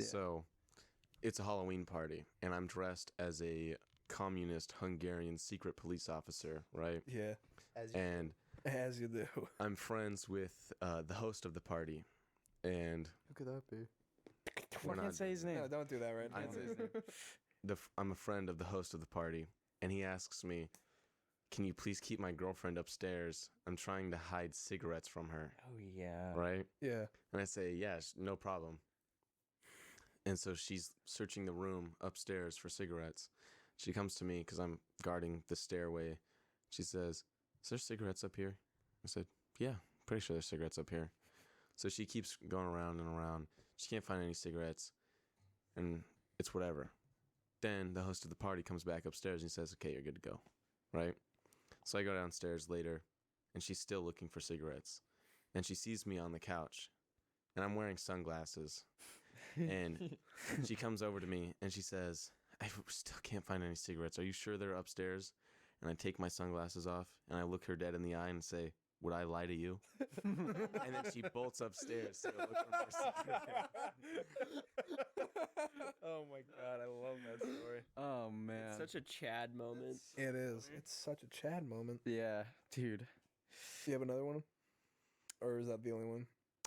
So it's a Halloween party, and I'm dressed as a communist Hungarian secret police officer, right? Yeah. As you do. I'm friends with the host of the party, and Who could that be? we're I can't say his name. No, don't do that right I- now. I'm a friend of the host of the party, and he asks me, "Can you please keep my girlfriend upstairs? I'm trying to hide cigarettes from her." Oh yeah. Right? Yeah. And I say, "Yes, no problem." And so she's searching the room upstairs for cigarettes. She comes to me because I'm guarding the stairway. She says, "Is there cigarettes up here?" I said, "Yeah, pretty sure there's cigarettes up here." So she keeps going around and around. She can't find any cigarettes, and it's whatever. Then the host of the party comes back upstairs and he says, "Okay, you're good to go." Right? So I go downstairs later, and she's still looking for cigarettes. And she sees me on the couch, and I'm wearing sunglasses. And she comes over to me, and she says, "I still can't find any cigarettes. Are you sure they're upstairs?" And I take my sunglasses off, and I look her dead in the eye and say, "Would I lie to you?" And then she bolts upstairs to go look for more cigarettes. Oh my god, I love that story. Oh man. It's such a Chad moment. It is. It's such a Chad moment. Yeah, dude. Do you have another one? Or is that the only one?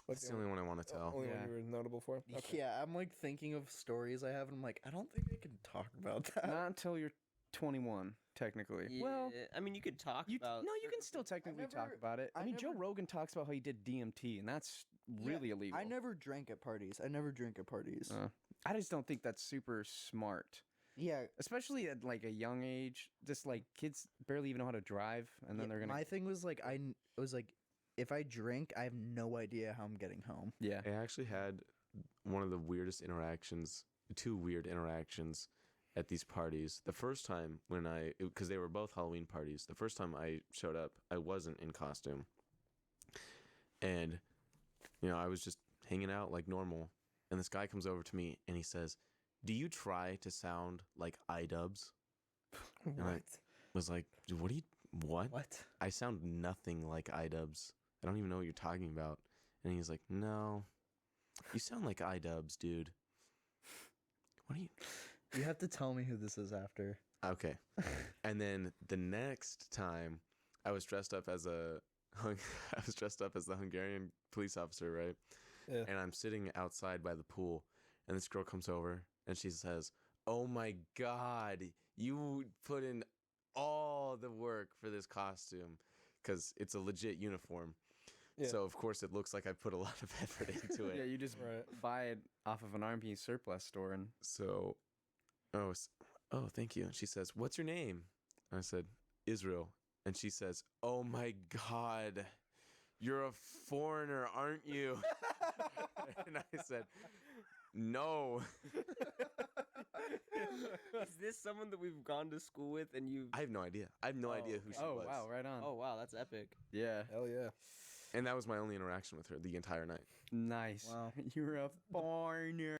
Like That's the only one I want to tell. Only Yeah. one you were notable for? Okay. Yeah, I'm like thinking of stories I have, and I'm like, I don't think I can talk about that. Not until you're 21, technically. Yeah, Well, I mean, you could talk you about. no, you can still technically talk never- about it. I I mean, Joe never- Rogan talks about how he did DMT, and that's really illegal. I never drank at parties. I never drink at parties. I just don't think that's super smart, Yeah. especially at like a young age. Just like kids barely even know how to drive, and then they're gonna. My thing was like, it was like, if I drink, I have no idea how I'm getting home. Yeah. I actually had one of the weirdest interactions, two weird interactions at these parties. The first time because they were both Halloween parties, the first time I showed up, I wasn't in costume. And, I was just hanging out like normal. And this guy comes over to me and he says, "Do you try to sound like iDubbbz?" And I was like, what? What? I sound nothing like iDubbbz. I don't even know what you're talking about. And he's like, "No, you sound like iDubbbz, dude." What are you? You have to tell me who this is after. Okay. And then the next time, I was dressed up as the Hungarian police officer, right? Yeah. And I'm sitting outside by the pool, and this girl comes over and she says, "Oh my God, you put in all the work for this costume," because it's a legit uniform. Yeah. So of course it looks like I put a lot of effort into it. Yeah, you just Right. buy it off of an army surplus store, and So, oh, thank you. And she says, "What's your name?" I said, "Israel." And she says, "Oh my God, you're a foreigner, aren't you?" And I said, "No." Is this someone that we've gone to school with and you? I have no idea. I have no idea who she oh was. wow, right on. Oh wow, that's epic. Yeah, Hell yeah. And that was my only interaction with her the entire night. nice. Wow. You're a foreigner.